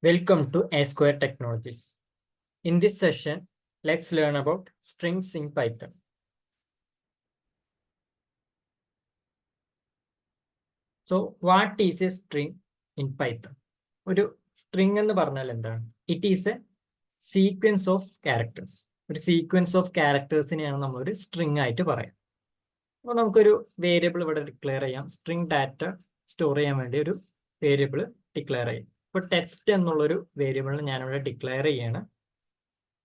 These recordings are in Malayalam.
Welcome to A Square Technologies. In this session, let's learn about strings in Python. So, what is a string in Python? ഒരു സ്ട്രിംഗ് എന്ന് പറഞ്ഞാൽ എന്താണ്? It is A sequence of characters. ഒരു സീക്വൻസ് ഓഫ് ക്യാരക്ടേഴ്സിനെയാണ് നമ്മളൊരു സ്ട്രിംഗ് ആയിട്ട് പറയാം. അപ്പോൾ നമുക്കൊരു വേരിയബിൾ ഇവിടെ ഡിക്ലെയർ ചെയ്യാം. സ്ട്രിംഗ് ഡാറ്റ സ്റ്റോർ ചെയ്യാൻ വേണ്ടി ഒരു വേരിയബിൾ ഡിക്ലെയർ ചെയ്യും. ഇപ്പോൾ ടെക്സ്റ്റ് എന്നുള്ളൊരു വേരിയബിളിന് ഞാനിവിടെ ഡിക്ലെയർ ചെയ്യാണ്.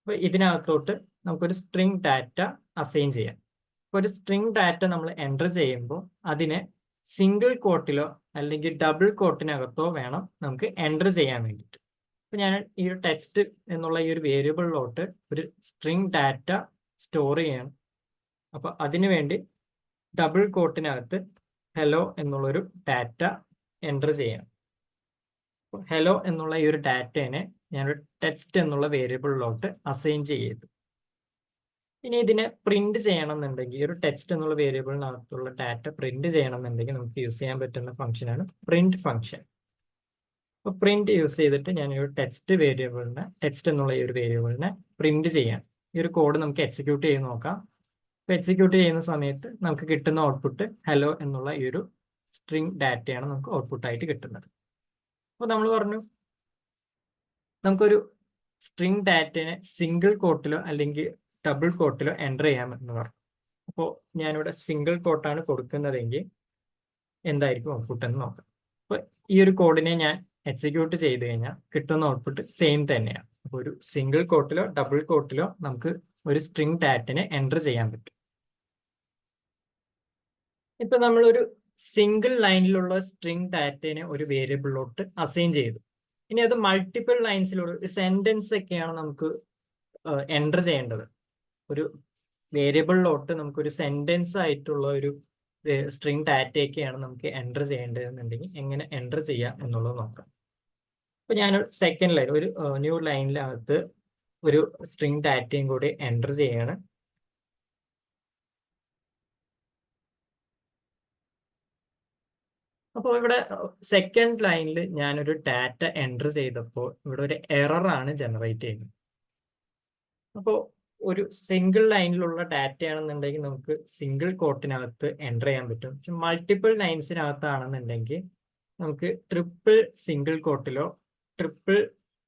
അപ്പോൾ ഇതിനകത്തോട്ട് നമുക്കൊരു സ്ട്രിംഗ് ഡാറ്റ അസൈൻ ചെയ്യാം. അപ്പോൾ ഒരു സ്ട്രിംഗ് ഡാറ്റ നമ്മൾ എൻ്റർ ചെയ്യുമ്പോൾ അതിനെ സിംഗിൾ കോട്ടിലോ അല്ലെങ്കിൽ ഡബിൾ കോട്ടിനകത്തോ വേണം നമുക്ക് എൻ്റർ ചെയ്യാൻ വേണ്ടിയിട്ട്. അപ്പോൾ ഞാൻ ഈ ഒരു ടെക്സ്റ്റ് എന്നുള്ള ഈ ഒരു വേരിയബിളിലോട്ട് ഒരു സ്ട്രിംഗ് ഡാറ്റ സ്റ്റോർ ചെയ്യണം. അപ്പോൾ അതിനു വേണ്ടി ഡബിൾ കോട്ടിനകത്ത് ഹലോ എന്നുള്ളൊരു ഡാറ്റ എൻ്റർ ചെയ്യണം. ഹലോ എന്നുള്ള ഈ ഒരു ഡാറ്റേനെ ഞാനൊരു ടെക്സ്റ്റ് എന്നുള്ള വേരിയബിളിലോട്ട് അസൈൻ ചെയ്തു. ഇനി ഇതിനെ പ്രിന്റ് ചെയ്യണമെന്നുണ്ടെങ്കിൽ ഈ ഒരു ടെക്സ്റ്റ് എന്നുള്ള വേരിയബിളിനകത്തുള്ള ഡാറ്റ പ്രിന്റ് ചെയ്യണമെന്നുണ്ടെങ്കിൽ നമുക്ക് യൂസ് ചെയ്യാൻ പറ്റുന്ന ഫംഗ്ഷനാണ് പ്രിന്റ് ഫംഗ്ഷൻ. അപ്പോൾ പ്രിന്റ് യൂസ് ചെയ്തിട്ട് ഞാൻ ഈ ഒരു ടെക്സ്റ്റ് എന്നുള്ള ഈ ഒരു വേരിയബിളിനെ പ്രിന്റ് ചെയ്യാം. ഈ ഒരു കോഡ് നമുക്ക് എക്സിക്യൂട്ട് ചെയ്ത് നോക്കാം. അപ്പോൾ എക്സിക്യൂട്ട് ചെയ്യുന്ന സമയത്ത് നമുക്ക് കിട്ടുന്ന ഔട്ട്പുട്ട് ഹലോ എന്നുള്ള ഈ ഒരു സ്ട്രിംഗ് ഡാറ്റയാണ് നമുക്ക് ഔട്ട്പുട്ടായിട്ട് കിട്ടുന്നത്. അപ്പോൾ നമ്മൾ പറഞ്ഞു നമുക്കൊരു സ്ട്രിംഗ് ഡാറ്റയെ സിംഗിൾ കോട്ടിലോ അല്ലെങ്കിൽ ഡബിൾ കോട്ടിലോ എൻ്റർ ചെയ്യാമെന്ന് പറഞ്ഞു. അപ്പോൾ ഞാനിവിടെ സിംഗിൾ കോട്ടാണ് കൊടുക്കുന്നതെങ്കിൽ എന്തായിരിക്കും ഔട്ട്പുട്ട് എന്ന് നോക്കാം. അപ്പോൾ ഈ ഒരു കോഡിനെ ഞാൻ എക്സിക്യൂട്ട് ചെയ്ത് കഴിഞ്ഞാൽ കിട്ടുന്ന ഔട്ട്പുട്ട് സെയിം തന്നെയാണ്. അപ്പോൾ ഒരു സിംഗിൾ കോട്ടിലോ ഡബിൾ കോട്ടിലോ നമുക്ക് ഒരു സ്ട്രിംഗ് ഡാറ്റനെ എൻ്റർ ചെയ്യാൻ പറ്റും. ഇപ്പൊ നമ്മളൊരു സിംഗിൾ ലൈനിലുള്ള സ്ട്രിംഗ് ഡാറ്റനെ ഒരു വേരിയബിളിലോട്ട് അസൈൻ ചെയ്തു. ഇനി അത് മൾട്ടിപ്പിൾ ലൈൻസിലൂടെ ഒരു സെന്റൻസ് ഒക്കെയാണ് നമുക്ക് എൻ്റർ ചെയ്യേണ്ടത്. ഒരു വേരിയബിളിലോട്ട് നമുക്കൊരു സെന്റൻസ് ആയിട്ടുള്ള ഒരു സ്ട്രിംഗ് ഡാറ്റയൊക്കെയാണ് നമുക്ക് എൻ്റർ ചെയ്യേണ്ടതെന്നുണ്ടെങ്കിൽ എങ്ങനെ എൻ്റർ ചെയ്യാം എന്നുള്ളത് നോക്കാം. അപ്പോൾ ഞാൻ സെക്കൻഡ് ലൈൻ ഒരു ന്യൂ ലൈനിനകത്ത് ഒരു സ്ട്രിംഗ് ഡാറ്റയും കൂടി എൻ്റർ ചെയ്യാണ്. അപ്പോൾ ഇവിടെ സെക്കൻഡ് ലൈനിൽ ഞാനൊരു ഡാറ്റ എൻ്റർ ചെയ്തപ്പോൾ ഇവിടെ ഒരു എററാണ് ജനറേറ്റ് ചെയ്യുന്നത്. അപ്പോൾ ഒരു സിംഗിൾ ലൈനിലുള്ള ഡാറ്റ ആണെന്നുണ്ടെങ്കിൽ നമുക്ക് സിംഗിൾ കോട്ടിനകത്ത് എൻ്റർ ചെയ്യാൻ പറ്റും. പക്ഷെ മൾട്ടിപ്പിൾ ലൈൻസിനകത്താണെന്നുണ്ടെങ്കിൽ നമുക്ക് ട്രിപ്പിൾ സിംഗിൾ കോട്ടിലോ ട്രിപ്പിൾ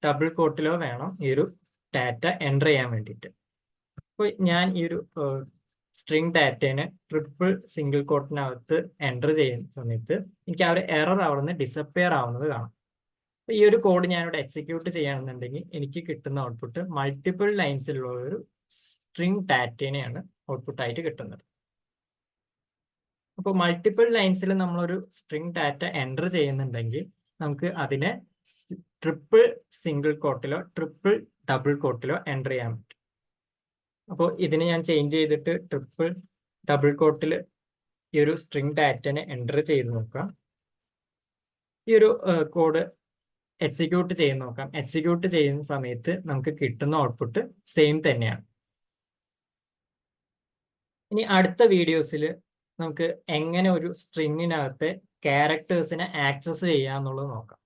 ഡബിൾ കോട്ടിലോ വേണം ഈ ഒരു ഡാറ്റ എൻ്റർ ചെയ്യാൻ വേണ്ടിയിട്ട്. അപ്പോൾ ഞാൻ ഈ ഒരു സ്ട്രിംഗ് ഡാറ്റേനെ ട്രിപ്പിൾ സിംഗിൾ കോട്ടിനകത്ത് എൻ്റർ ചെയ്യുന്ന സമയത്ത് എനിക്ക് ആ ഒരു എറർ അവിടുന്ന് ഡിസപ്പിയർ ആവുന്നത് കാണാം. അപ്പോൾ ഈ ഒരു കോഡ് ഞാനിവിടെ എക്സിക്യൂട്ട് ചെയ്യുകയാണെന്നുണ്ടെങ്കിൽ എനിക്ക് കിട്ടുന്ന ഔട്ട്പുട്ട് മൾട്ടിപ്പിൾ ലൈൻസിലുള്ള ഒരു സ്ട്രിംഗ് ഡാറ്റേനെയാണ് ഔട്ട്പുട്ടായിട്ട് കിട്ടുന്നത്. അപ്പോൾ മൾട്ടിപ്പിൾ ലൈൻസിൽ നമ്മളൊരു സ്ട്രിംഗ് ഡാറ്റ എൻ്റർ ചെയ്യുന്നുണ്ടെങ്കിൽ നമുക്ക് അതിനെ ട്രിപ്പിൾ സിംഗിൾ കോട്ടിലോ ട്രിപ്പിൾ ഡബിൾ കോട്ടിലോ എൻ്റർ ചെയ്യാൻ പറ്റും. അപ്പോൾ ഇതിനെ ഞാൻ ചേഞ്ച് ചെയ്തിട്ട് ട്രിപ്പിൾ ഡബിൾ കോട്ടിൽ ഈ ഒരു സ്ട്രിംഗ് ഡാറ്റനെ എൻ്റർ ചെയ്ത് നോക്കാം. ഈ ഒരു കോഡ് എക്സിക്യൂട്ട് ചെയ്ത് നോക്കാം. എക്സിക്യൂട്ട് ചെയ്യുന്ന സമയത്ത് നമുക്ക് കിട്ടുന്ന ഔട്ട്പുട്ട് സെയിം തന്നെയാണ്. ഇനി അടുത്ത വീഡിയോസിൽ നമുക്ക് എങ്ങനെ ഒരു സ്ട്രിങ്ങിനകത്തെ ക്യാരക്ടേഴ്സിനെ ആക്സസ് ചെയ്യാന്നുള്ളത് നോക്കാം.